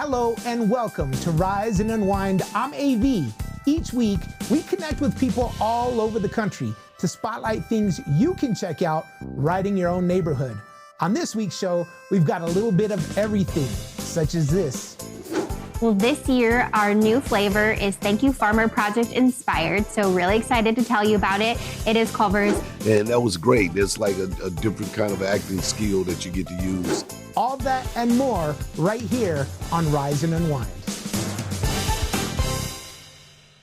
Hello and welcome to Rise and Unwind. I'm AV. Each week, we connect with people all over the country to spotlight things you can check out right in your own neighborhood. On this week's show, we've got a little bit of everything, such as this. Well, this year, our new flavor is Thank You Farmer Project inspired. So really excited to tell you about it. It is Culver's. And that was great. It's like a different kind of acting skill that you get to use. All that and more right here on Rise and Unwind.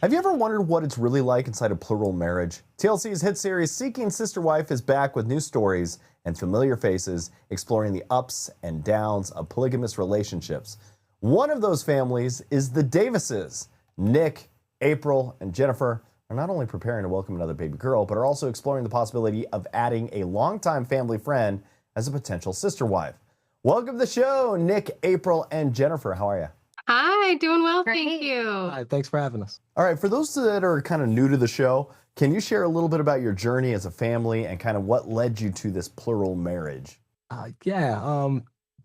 Have you ever wondered what it's really like inside a plural marriage? TLC's hit series Seeking Sister Wife is back with new stories and familiar faces exploring the ups and downs of polygamous relationships. One of those families is the Davises. Nick, April, and Jennifer are not only preparing to welcome another baby girl, but are also exploring the possibility of adding a longtime family friend as a potential sister wife. Welcome to the show, Nick, April, and Jennifer. How are you? Hi, doing well, Great. thank you. Hi, thanks for having us. All right, for those that are kind of new to the show, can you share a little bit about your journey as a family and kind of what led you to this plural marriage?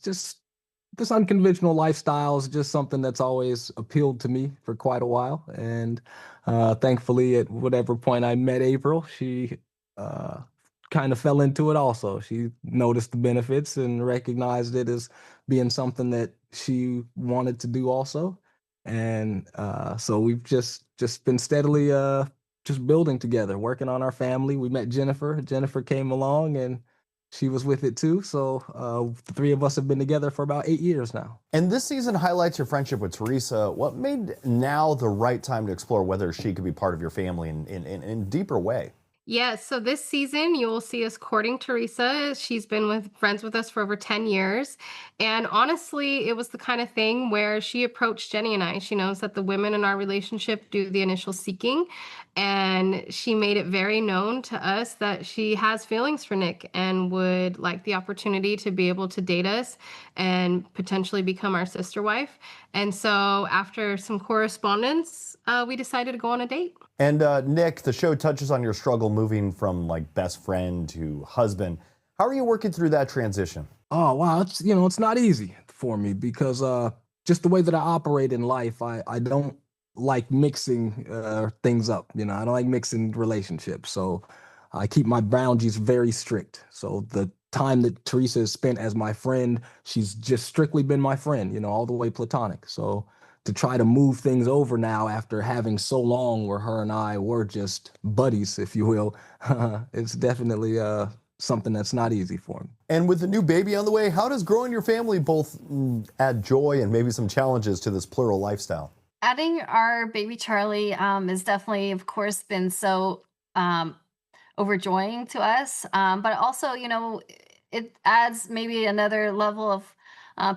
Just this unconventional lifestyle is just something that's always appealed to me for quite a while. And thankfully, at whatever point I met April, she kind of fell into it also. She noticed the benefits and recognized it as being something that she wanted to do also. And so we've just been steadily just building together, working on our family. We met Jennifer. Jennifer came along and she was with it too. So the three of us have been together for about 8 years now. And this season highlights your friendship with Teresa. What made now the right time to explore whether she could be part of your family in a deeper way? Yes, so this season you will see us courting Teresa. She's been friends with us for over 10 years. And honestly, it was the kind of thing where she approached Jenny and I. She knows that the women in our relationship do the initial seeking. And she made it very known to us that she has feelings for Nick and would like the opportunity to be able to date us and potentially become our sister wife. And so after some correspondence, we decided to go on a date. And Nick, the show touches on your struggle moving from like best friend to husband. How are you working through that transition? Oh, wow. It's not easy for me because just the way that I operate in life, I don't like mixing things up. I don't like mixing relationships. So I keep my boundaries very strict. So the time that Teresa has spent as my friend, she's just strictly been my friend, all the way platonic. So to try to move things over now after having so long where her and I were just buddies, if you will, it's definitely something that's not easy for me. And with the new baby on the way, how does growing your family both add joy and maybe some challenges to this plural lifestyle? Adding our baby Charlie is definitely, of course, been so overjoying to us. But also, it adds maybe another level of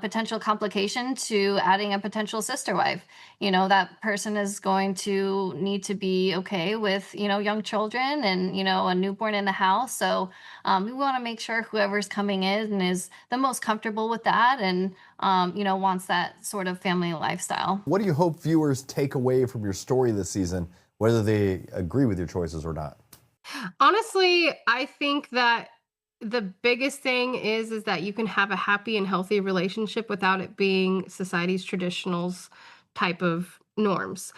potential complication to adding a potential sister wife. That person is going to need to be okay with, young children and, a newborn in the house. So we want to make sure whoever's coming in is the most comfortable with that and, wants that sort of family lifestyle. What do you hope viewers take away from your story this season, whether they agree with your choices or not? Honestly, I think that the biggest thing is that you can have a happy and healthy relationship without it being society's traditionals type of norms.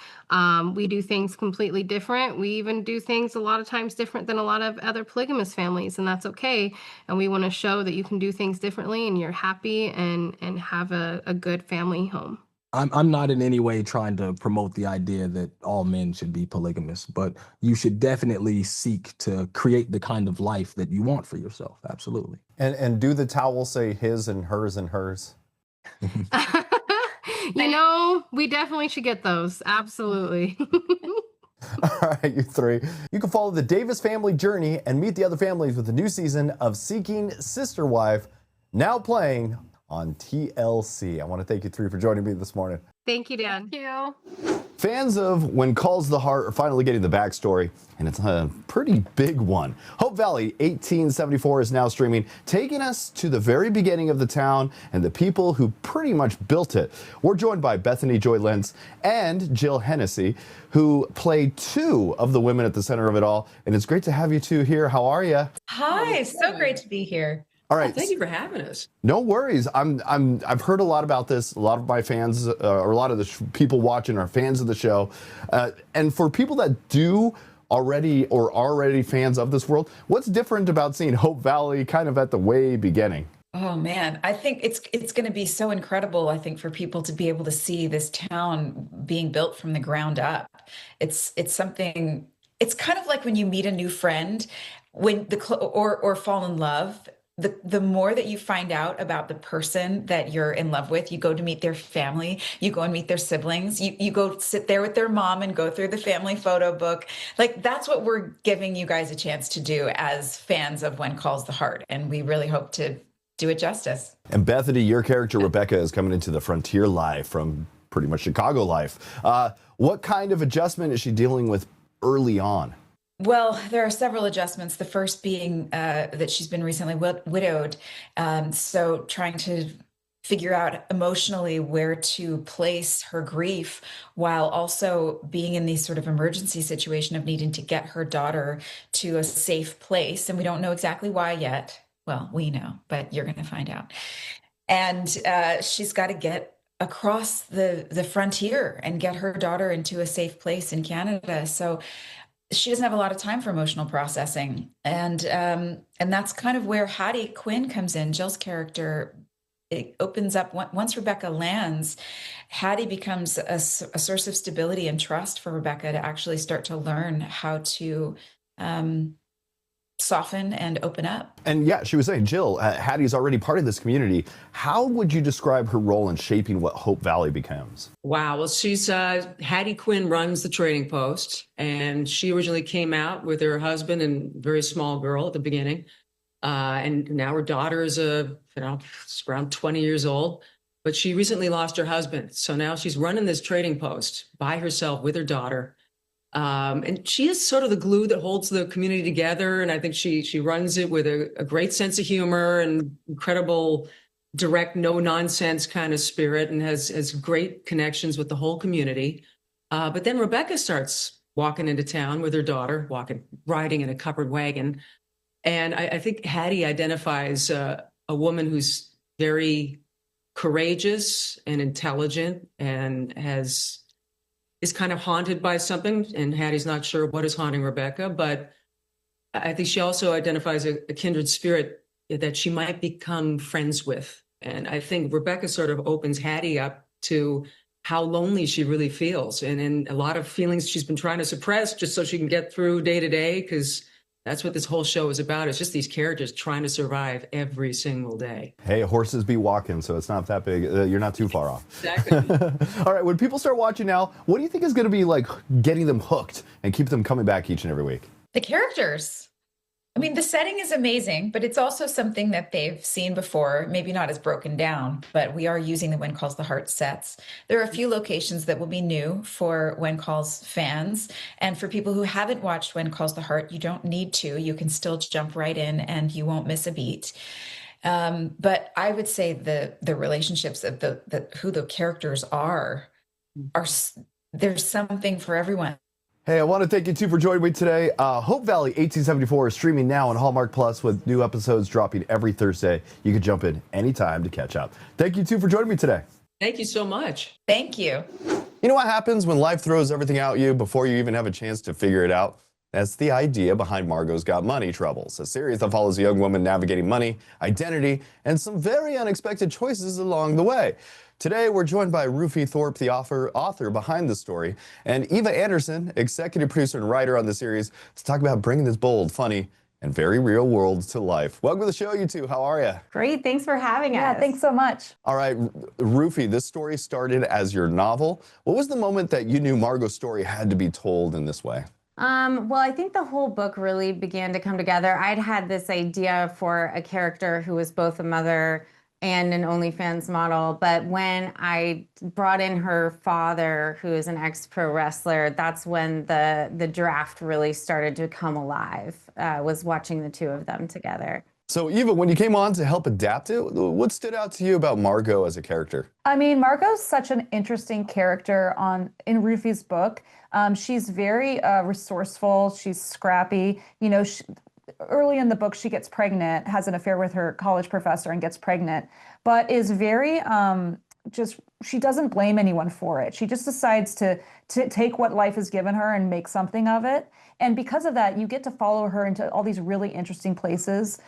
We do things completely different. We even do things a lot of times different than a lot of other polygamous families, and that's okay. And we want to show that you can do things differently and you're happy and have a good family home. I'm not in any way trying to promote the idea that all men should be polygamous, but you should definitely seek to create the kind of life that you want for yourself. Absolutely. And do the towels say his and hers and hers? We definitely should get those. Absolutely. All right, you three. You can follow the Davis family journey and meet the other families with the new season of Seeking Sister Wife, now playing on TLC. I want to thank you three for joining me this morning. Thank you, Dan. Thank you. Fans of When Calls the Heart are finally getting the backstory, and it's a pretty big one. Hope Valley 1874 is now streaming, taking us to the very beginning of the town and the people who pretty much built it. We're joined by Bethany Joy Lenz and Jill Hennessy, who play two of the women at the center of it all. And it's great to have you two here. How are you? Hi, so great to be here. All right. Thank you for having us. No worries. I've heard a lot about this. A lot of my fans, or a lot of the people watching, are fans of the show. And for people that do already or are already fans of this world, what's different about seeing Hope Valley kind of at the way beginning? Oh man, I think it's going to be so incredible, I think, for people to be able to see this town being built from the ground up. It's something, it's kind of like when you meet a new friend or fall in love. The more that you find out about the person that you're in love with, you go to meet their family, you go and meet their siblings, you go sit there with their mom and go through the family photo book. Like, that's what we're giving you guys a chance to do as fans of When Calls the Heart. And we really hope to do it justice. And Bethany, your character, Rebecca, is coming into the frontier life from pretty much Chicago life. What kind of adjustment is she dealing with early on? Well, there are several adjustments. The first being that she's been recently widowed. So trying to figure out emotionally where to place her grief while also being in this sort of emergency situation of needing to get her daughter to a safe place. And we don't know exactly why yet. Well, we know, but you're going to find out. And she's got to get across the frontier and get her daughter into a safe place in Canada. So she doesn't have a lot of time for emotional processing. And that's kind of where Hattie Quinn comes in. Jill's character, it opens up once Rebecca lands. Hattie becomes a source of stability and trust for Rebecca to actually start to learn how to soften and open up. And yeah, she was saying, Jill, Hattie's already part of this community. How would you describe her role in shaping what Hope Valley becomes? Wow. Well, she's Hattie Quinn runs the Trading Post, and she originally came out with her husband and very small girl at the beginning. And now her daughter is around 20 years old, but she recently lost her husband. So now she's running this Trading Post by herself with her daughter. And she is sort of the glue that holds the community together. And I think she runs it with a great sense of humor and incredible, direct, no nonsense kind of spirit, and has great connections with the whole community. But then Rebecca starts walking into town with her daughter, riding in a covered wagon. And I think Hattie identifies a woman who's very courageous and intelligent and is kind of haunted by something, and Hattie's not sure what is haunting Rebecca, but I think she also identifies a kindred spirit that she might become friends with. And I think Rebecca sort of opens Hattie up to how lonely she really feels, and a lot of feelings she's been trying to suppress just so she can get through day to day, because that's what this whole show is about. It's just these characters trying to survive every single day. Hey, horses be walking, so it's not that big. You're not too far off. Exactly. All right, when people start watching now, what do you think is going to be like getting them hooked and keep them coming back each and every week? The characters. I mean, the setting is amazing, but it's also something that they've seen before, maybe not as broken down, but we are using the When Calls the Heart sets. There are a few locations that will be new for When Calls fans. And for people who haven't watched When Calls the Heart, you don't need to. You can still jump right in and you won't miss a beat. But I would say the relationships of who the characters are there's something for everyone. Hey, I want to thank you two for joining me today. Hope Valley 1874 is streaming now on Hallmark Plus with new episodes dropping every Thursday. You can jump in anytime to catch up. Thank you two for joining me today. Thank you so much. Thank you. You know what happens when life throws everything at you before you even have a chance to figure it out? That's the idea behind Margo's Got Money Troubles, a series that follows a young woman navigating money, identity, and some very unexpected choices along the way. Today, we're joined by Ruthie Thorpe, the author behind the story, and Eva Anderson, executive producer and writer on the series, to talk about bringing this bold, funny, and very real world to life. Welcome to the show, you two. How are you? Great. Thanks for having us. Yeah, thanks so much. All right, Ruthie, this story started as your novel. What was the moment that you knew Margo's story had to be told in this way? Well, I think the whole book really began to come together. I'd had this idea for a character who was both a mother and an OnlyFans model. But when I brought in her father, who is an ex-pro wrestler, that's when the draft really started to come alive, was watching the two of them together. So, Eva, when you came on to help adapt it, what stood out to you about Margo as a character? I mean, Margo's such an interesting character in Ruthie's book. She's very resourceful. She's scrappy. You know, early in the book, she gets pregnant, has an affair with her college professor and gets pregnant, but is very she doesn't blame anyone for it. She just decides to take what life has given her and make something of it. And because of that, you get to follow her into all these really interesting places.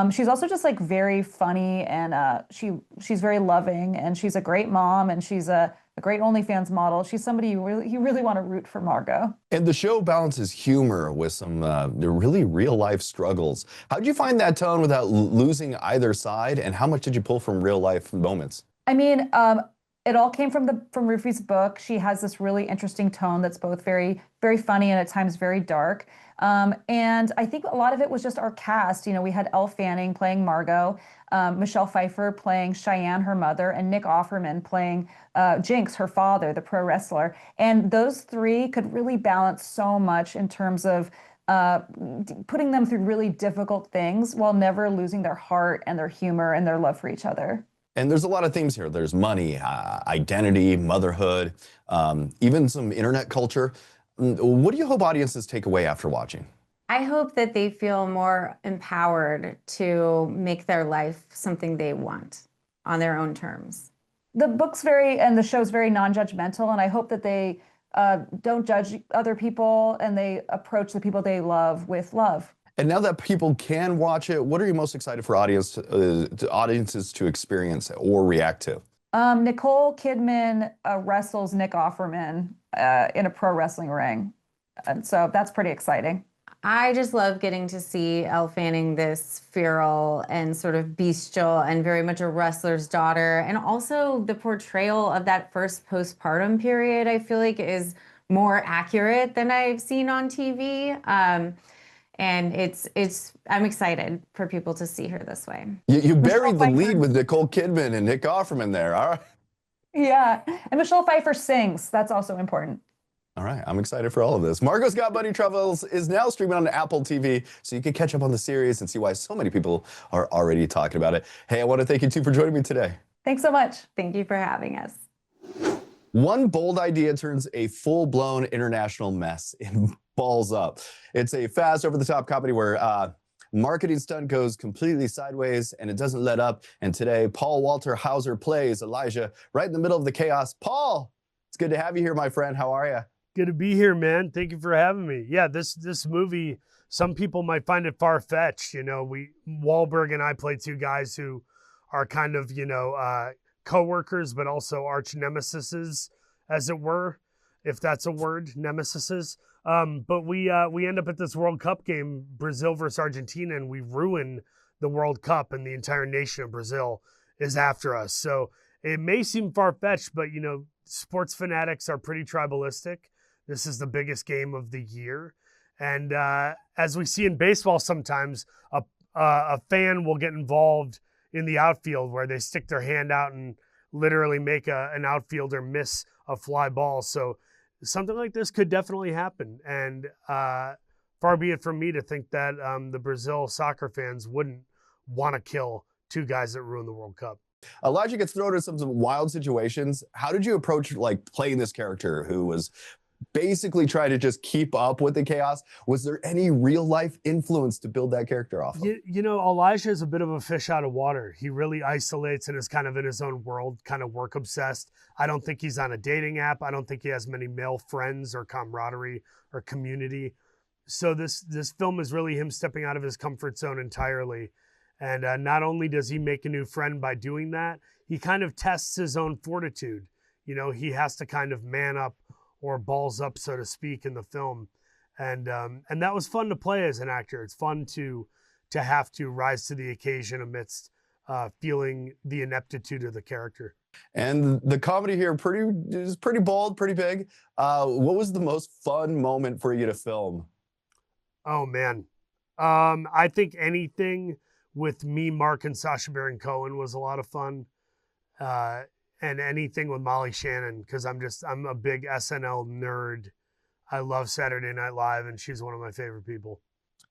She's also just like very funny, and she's very loving, and she's a great mom, and she's a great OnlyFans model. She's somebody you really want to root for, Margo. And the show balances humor with some really real life struggles. How did you find that tone without losing either side? And how much did you pull from real life moments? I mean, it all came from Ruthie's book. She has this really interesting tone that's both very, very funny and at times very dark. And I think a lot of it was just our cast. You know, we had Elle Fanning playing Margo, Michelle Pfeiffer playing Cheyenne, her mother, and Nick Offerman playing Jinx, her father, the pro wrestler. And those three could really balance so much in terms of putting them through really difficult things while never losing their heart and their humor and their love for each other. And there's a lot of themes here. There's money, identity, motherhood, even some internet culture. What do you hope audiences take away after watching? I hope that they feel more empowered to make their life something they want on their own terms. The book's and the show's very non-judgmental, and I hope that they don't judge other people and they approach the people they love with love. And now that people can watch it, what are you most excited for audiences to experience or react to? Nicole Kidman wrestles Nick Offerman in a pro wrestling ring. And so that's pretty exciting. I just love getting to see Elle Fanning, this feral and sort of bestial and very much a wrestler's daughter. And also the portrayal of that first postpartum period, I feel like is more accurate than I've seen on TV. And I'm excited for people to see her this way. You buried the lead with Nicole Kidman and Nick Offerman there. All right. Yeah. And Michelle Pfeiffer sings. That's also important. All right. I'm excited for all of this. Margo's Got Buddy Travels is now streaming on Apple TV, so you can catch up on the series and see why so many people are already talking about it. Hey, I want to thank you two for joining me today. Thanks so much. Thank you for having us. One bold idea turns a full-blown international mess in Balls Up. It's a fast, over-the-top comedy where marketing stunt goes completely sideways and it doesn't let up. And today, Paul Walter Hauser plays Elijah right in the middle of the chaos. Paul, it's good to have you here, my friend. How are you? Good to be here, man. Thank you for having me. Yeah, this movie, some people might find it far-fetched. You know, Wahlberg and I play two guys who are kind of, co-workers, but also arch nemesises, as it were, if that's a word, nemesises. But we end up at this World Cup game, Brazil versus Argentina, and we ruin the World Cup, and the entire nation of Brazil is after us. So it may seem far-fetched, but, sports fanatics are pretty tribalistic. This is the biggest game of the year. And as we see in baseball sometimes, a fan will get involved in the outfield where they stick their hand out and literally make an outfielder miss a fly ball. So something like this could definitely happen. And far be it from me to think that the Brazil soccer fans wouldn't want to kill two guys that ruined the World Cup. Elijah gets thrown into some wild situations. How did you approach playing this character who was basically trying to just keep up with the chaos? Was there any real life influence to build that character off of? Elijah is a bit of a fish out of water. He really isolates and is kind of in his own world, kind of work obsessed. I don't think he's on a dating app. I don't think he has many male friends or camaraderie or community. So this film is really him stepping out of his comfort zone entirely. And not only does he make a new friend by doing that, he kind of tests his own fortitude. He has to kind of man up or balls up, so to speak, in the film. And that was fun to play as an actor. It's fun to have to rise to the occasion amidst feeling the ineptitude of the character. And the comedy here is pretty bold, pretty big. What was the most fun moment for you to film? Oh, man. I think anything with me, Mark, and Sacha Baron Cohen was a lot of fun. And anything with Molly Shannon, because I'm a big SNL nerd. I love Saturday Night Live, and she's one of my favorite people.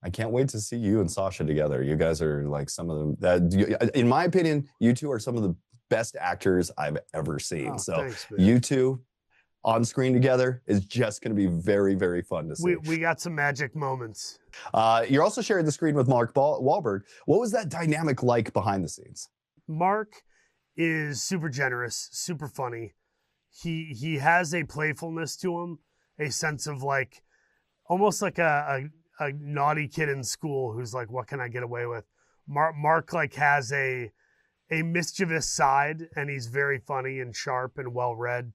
I can't wait to see you and Sacha together. You guys are like some of them. In my opinion, you two are some of the best actors I've ever seen. Oh, so thanks, man. you two, on screen together is just going to be very, very fun to see. We got some magic moments. You're also sharing the screen with Mark Wahlberg. What was that dynamic like behind the scenes? Mark is super generous, super funny. He has a playfulness to him, a sense of like, almost like a naughty kid in school who's like, what can I get away with? Mark like has a mischievous side, and he's very funny and sharp and well-read.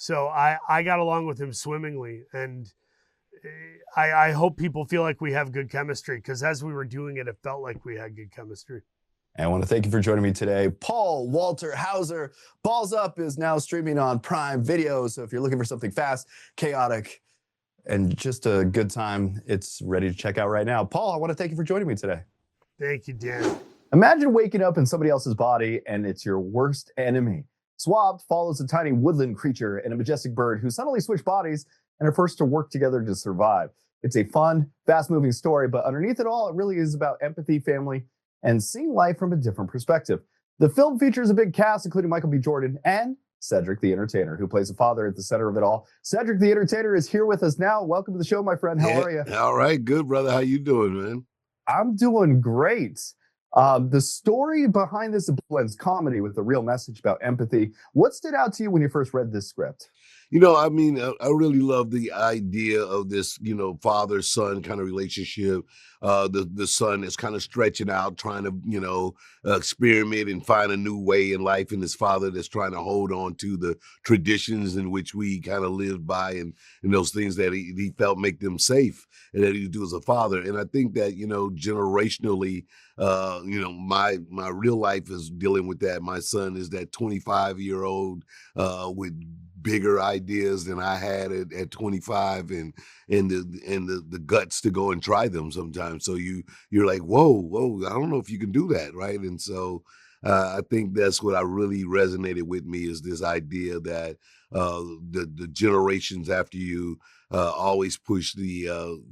So I got along with him swimmingly, and I hope people feel like we have good chemistry, because as we were doing it, it felt like we had good chemistry. And I want to thank you for joining me today. Paul Walter Hauser. Balls Up is now streaming on Prime Video. So if you're looking for something fast, chaotic, and just a good time, it's ready to check out right now. Paul, I want to thank you for joining me today. Thank you, Dan. Imagine waking up in somebody else's body and it's your worst enemy. Swapped follows a tiny woodland creature and a majestic bird who suddenly switch bodies and are forced to work together to survive. It's a fun, fast-moving story, but underneath it all, it really is about empathy, family, and seeing life from a different perspective. The film features a big cast, including Michael B. Jordan and Cedric the Entertainer, who plays a father at the center of it all. Cedric the Entertainer is here with us now. Welcome to the show, my friend. How are you? All right, good, brother. How you doing, man? I'm doing great. The story behind this blends comedy with a real message about empathy. What stood out to you when you first read this script? You know, I mean, I really love the idea of this, you know, father-son kind of relationship. The son is kind of stretching out, trying to, you know, experiment and find a new way in life, and his father that's trying to hold on to the traditions in which we kind of lived by, and those things that he felt make them safe and that he would do as a father. And I think that, you know, generationally, you know, my real life is dealing with that. My son is that 25-year-old with bigger ideas than I had at 25, and the guts to go and try them sometimes. So you're like, whoa, I don't know if you can do that, right? And so I think that's what I really resonated with me, is this idea that the generations after you always push the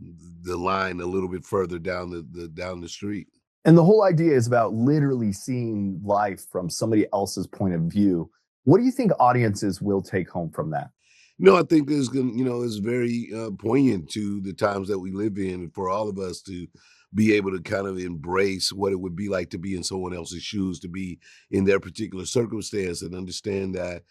line a little bit further down the street. And the whole idea is about literally seeing life from somebody else's point of view. What do you think audiences will take home from that? No, I think it's going, you know, it's very poignant to the times that we live in, for all of us to be able to kind of embrace what it would be like to be in someone else's shoes, to be in their particular circumstance, and understand that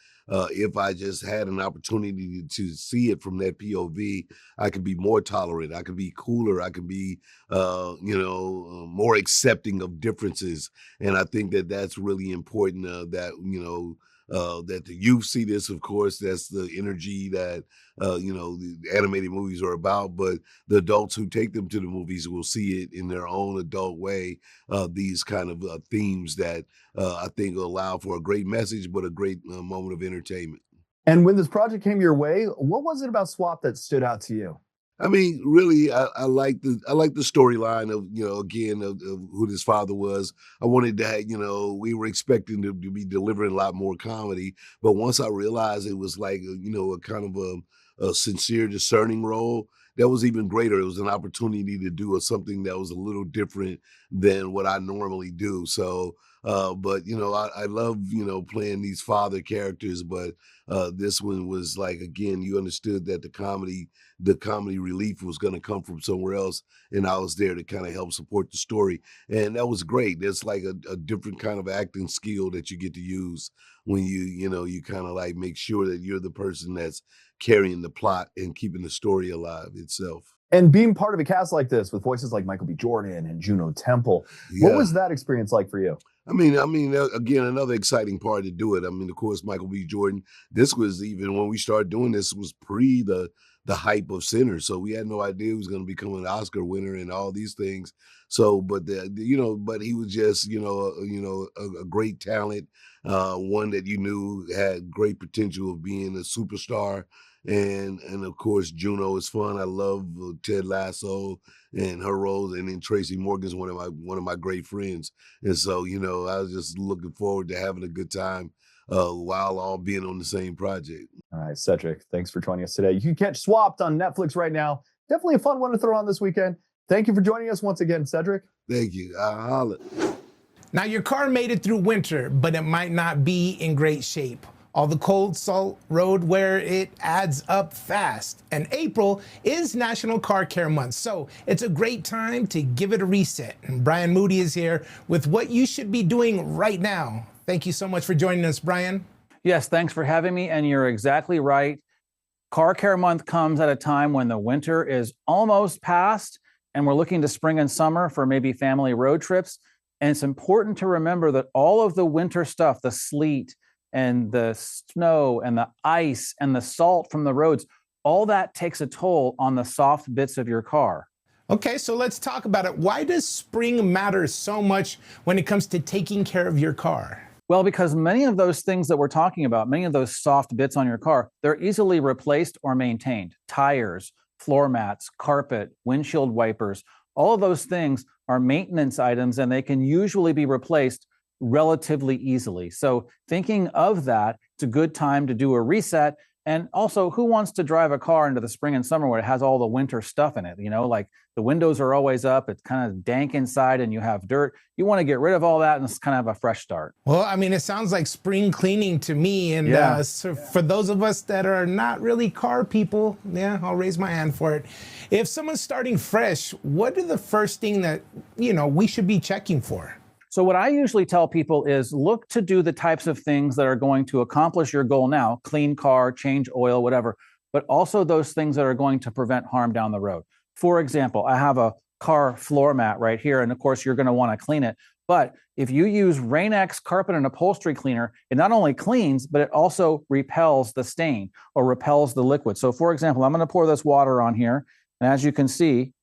if I just had an opportunity to see it from that POV, I could be more tolerant, I could be cooler, I could be, you know, more accepting of differences. And I think that that's really important, that, you know, that the youth see this. Of course, that's the energy that, you know, the animated movies are about, but the adults who take them to the movies will see it in their own adult way. These kind of themes that I think will allow for a great message, but a great moment of entertainment. And when this project came your way, what was it about Swap that stood out to you? I mean, really, I like the storyline of, you know, again, of who this father was. I wanted to, you know, we were expecting to be delivering a lot more comedy, but once I realized it was like, you know, a kind of a sincere, discerning role, that was even greater. It was an opportunity to do something that was a little different than what I normally do. So, but, you know, I love, you know, playing these father characters, but this one was like, again, you understood that the comedy relief was going to come from somewhere else, and I was there to kind of help support the story, and that was great. There's like a different kind of acting skill that you get to use when you know, you kind of like make sure that you're the person that's carrying the plot and keeping the story alive itself. And being part of a cast like this with voices like Michael B. Jordan and Juno Temple, what was that experience like for you? I mean, again, another exciting part to do it. I mean, of course, Michael B. Jordan, this was, even when we started doing this, was pre the hype of Sinners. So we had no idea he was going to become an Oscar winner and all these things. So, but you know, but he was just, you know, a great talent, one that you knew had great potential of being a superstar. And of course, Juno is fun. I love Ted Lasso and her roles, and then Tracy Morgan's one of my great friends. And so, you know, I was just looking forward to having a good time while all being on the same project. All right, Cedric, thanks for joining us today. You can catch Swapped on Netflix right now. Definitely a fun one to throw on this weekend. Thank you for joining us once again, Cedric. Thank you. I'll holler. Now, your car made it through winter, but it might not be in great shape. all the cold salt road where it adds up fast. And April is National Car Care Month, so it's a great time to give it a reset. And Brian Moody is here with what you should be doing right now. Thank you so much for joining us, Brian. Yes, thanks for having me, and you're exactly right. Car Care Month comes at a time when the winter is almost past, and we're looking to spring and summer for maybe family road trips. And it's important to remember that all of the winter stuff, the sleet and the snow and the ice and the salt from the roads, all that takes a toll on the soft bits of your car. Okay, so let's talk about it. Why does spring matter so much when it comes to taking care of your car? Well, because many of those things that we're talking about, many of those soft bits on your car, they're easily replaced or maintained. Tires, floor mats, carpet, windshield wipers, all of those things are maintenance items, and they can usually be replaced relatively easily. So thinking of that, it's a good time to do a reset. And also, who wants to drive a car into the spring and summer where it has all the winter stuff in it? You know, like the windows are always up, it's kind of dank inside and you have dirt. You want to get rid of all that and it's kind of a fresh start. Well, I mean, it sounds like spring cleaning to me. And so for those of us that are not really car people, I'll raise my hand for it. If someone's starting fresh, what are the first thing that, we should be checking for? So what I usually tell people is look to do the types of things that are going to accomplish your goal now, clean car, change oil, whatever, but also those things that are going to prevent harm down the road. For example, I have a car floor mat right here, and of course you're going to want to clean it. But if you use Rain-X carpet and upholstery cleaner, it not only cleans, but it also repels the stain or repels the liquid. So for example, I'm going to pour this water on here, and as you can see,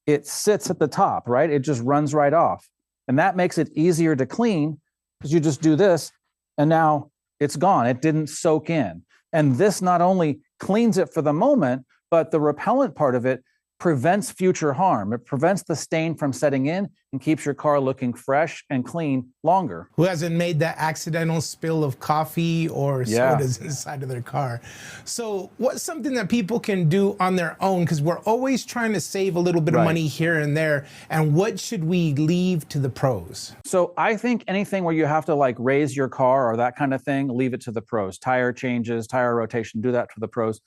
it sits at the top, right? It just runs right off. And that makes it easier to clean because you just do this and now it's gone. It didn't soak in. And this not only cleans it for the moment, but the repellent part of it prevents future harm. It prevents the stain from setting in and keeps your car looking fresh and clean longer. Who hasn't made that accidental spill of coffee or sodas inside of their car? So what's something that people can do on their own? Because we're always trying to save a little bit of money here and there. And what should we leave to the pros? So I think anything where you have to like raise your car or that kind of thing, leave it to the pros. Tire changes, tire rotation, do that for the pros.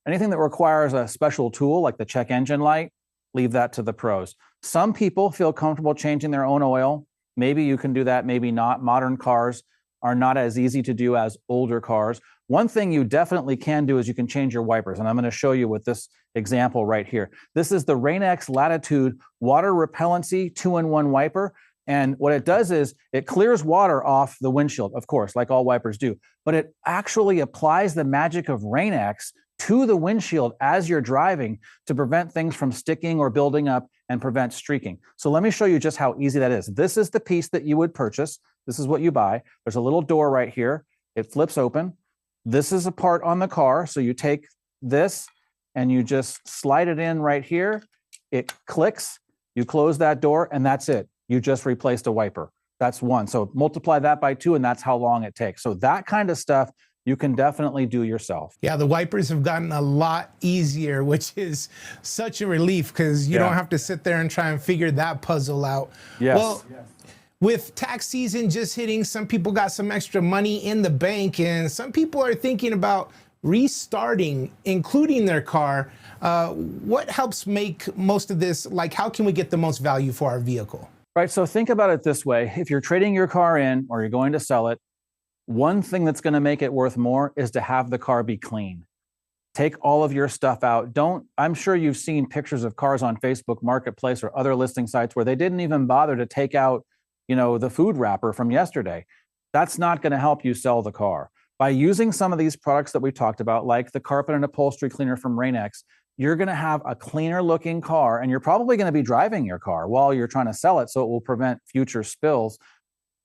Anything that requires a special tool like the check engine light, leave that to the pros. Some people feel comfortable changing their own oil. Maybe you can do that, maybe not. Modern cars are not as easy to do as older cars. One thing you definitely can do is you can change your wipers, and I'm going to show you with this example right here. This is the Rain-X Latitude Water Repellency 2-in-1 wiper. And what it does is it clears water off the windshield, of course, like all wipers do, but it actually applies the magic of Rain-X to the windshield as you're driving to prevent things from sticking or building up and prevent streaking. So let me show you just how easy that is. This is the piece that you would purchase. This is what you buy. There's a little door right here. It flips open. This is a part on the car. So you take this and you just slide it in right here. It clicks, you close that door, and that's it. You just replaced a wiper. That's one. So multiply that by 2, and that's how long it takes. So that kind of stuff you can definitely do yourself. Yeah, the wipers have gotten a lot easier, which is such a relief because you don't have to sit there and try and figure that puzzle out. Yes. Well, with tax season just hitting, some people got some extra money in the bank, and some people are thinking about restarting, including their car. What helps make most of this, like how can we get the most value for our vehicle? Right, so think about it this way. If you're trading your car in or you're going to sell it, one thing that's going to make it worth more is to have the car be clean. Take all of your stuff out. I'm sure you've seen pictures of cars on Facebook Marketplace or other listing sites where they didn't even bother to take out, the food wrapper from yesterday. That's not going to help you sell the car. By using some of these products that we talked about, like the carpet and upholstery cleaner from Rain-X, you're going to have a cleaner looking car, and you're probably going to be driving your car while you're trying to sell it, so it will prevent future spills.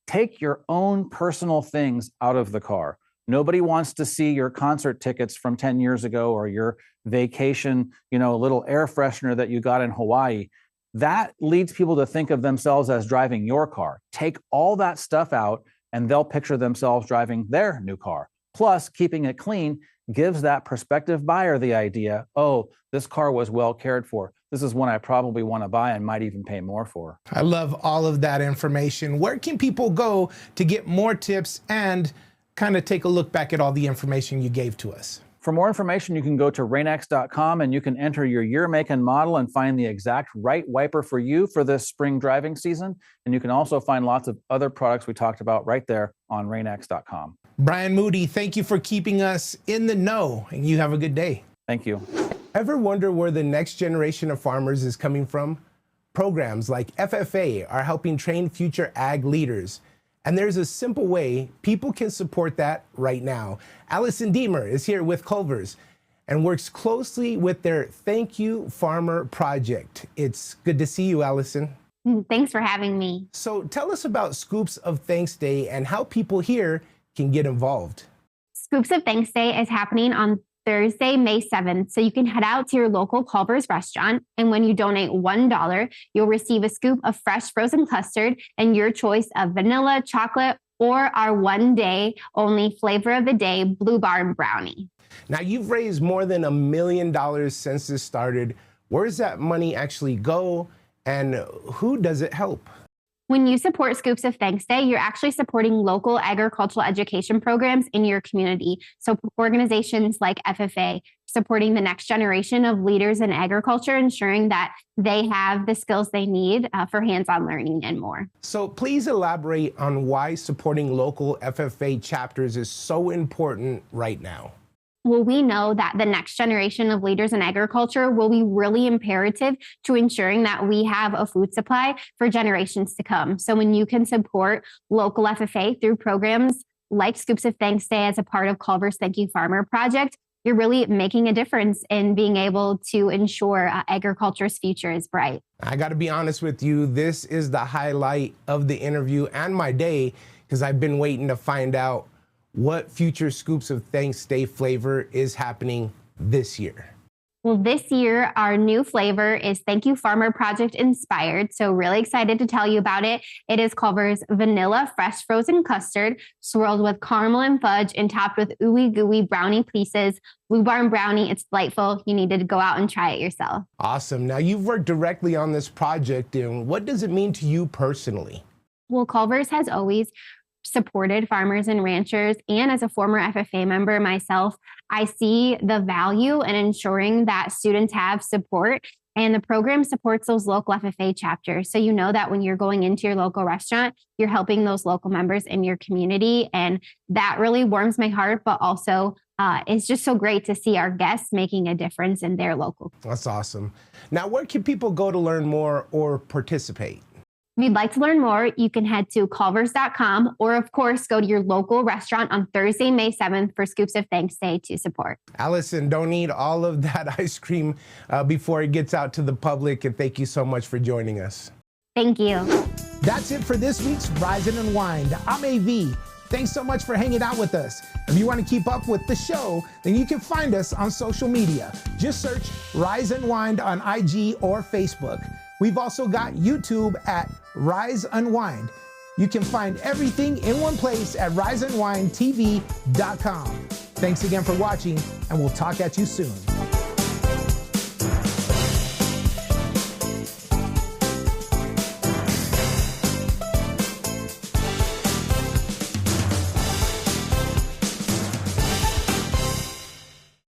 Take your own personal things out of the car. Nobody wants to see your concert tickets from 10 years ago or your vacation, little air freshener that you got in Hawaii. That leads people to think of themselves as driving your car. Take all that stuff out and they'll picture themselves driving their new car. Plus, keeping it clean gives that prospective buyer the idea, oh, this car was well cared for. This is one I probably want to buy and might even pay more for. I love all of that information. Where can people go to get more tips and kind of take a look back at all the information you gave to us? For more information, you can go to rainx.com and you can enter your year, make, and model and find the exact right wiper for you for this spring driving season. And you can also find lots of other products we talked about right there on rainx.com. Brian Moody, thank you for keeping us in the know, and you have a good day. Thank you. Ever wonder where the next generation of farmers is coming from? Programs like FFA are helping train future ag leaders. And there's a simple way people can support that right now. Alison Demmer is here with Culver's and works closely with their Thank You Farmer project. It's good to see you, Alison. Thanks for having me. So tell us about Scoops of Thanks Day and how people here can get involved. Scoops of Thanks Day is happening on Thursday, May 7th. So you can head out to your local Culver's restaurant. And when you donate $1, you'll receive a scoop of fresh frozen custard and your choice of vanilla, chocolate, or our 1 day only flavor of the day, Blue Barn Brownie. Now you've raised more than $1 million since this started. Where does that money actually go and who does it help? When you support Scoops of Thanks Day, you're actually supporting local agricultural education programs in your community. So organizations like FFA, supporting the next generation of leaders in agriculture, ensuring that they have the skills they need for hands-on learning and more. So please elaborate on why supporting local FFA chapters is so important right now. Well, we know that the next generation of leaders in agriculture will be really imperative to ensuring that we have a food supply for generations to come. So when you can support local FFA through programs like Scoops of Thanks Day as a part of Culver's Thank You Farmer project, you're really making a difference in being able to ensure agriculture's future is bright. I got to be honest with you, this is the highlight of the interview and my day because I've been waiting to find out what future Scoops of Thanks Day flavor is happening this year. Well, this year, our new flavor is Thank You Farmer Project inspired. So really excited to tell you about it. It is Culver's vanilla fresh frozen custard swirled with caramel and fudge and topped with ooey gooey brownie pieces. Blue Barn Brownie, it's delightful. You needed to go out and try it yourself. Awesome. Now you've worked directly on this project, and what does it mean to you personally? Well, Culver's has always supported farmers and ranchers. And as a former FFA member myself, I see the value in ensuring that students have support. And the program supports those local FFA chapters. So you know that when you're going into your local restaurant, you're helping those local members in your community. And that really warms my heart, but also it's just so great to see our guests making a difference in their local. That's awesome. Now, where can people go to learn more or participate? If you'd like to learn more, you can head to culvers.com or, of course, go to your local restaurant on Thursday, May 7th for Scoops of Thanks Day to support. Alison, don't eat all of that ice cream before it gets out to the public, and thank you so much for joining us. Thank you. That's it for this week's Rise Unwind. I'm AV. Thanks so much for hanging out with us. If you want to keep up with the show, then you can find us on social media. Just search Rise Unwind on IG or Facebook. We've also got YouTube at Rise Unwind. You can find everything in one place at riseunwindtv.com. Thanks again for watching, and we'll talk at you soon.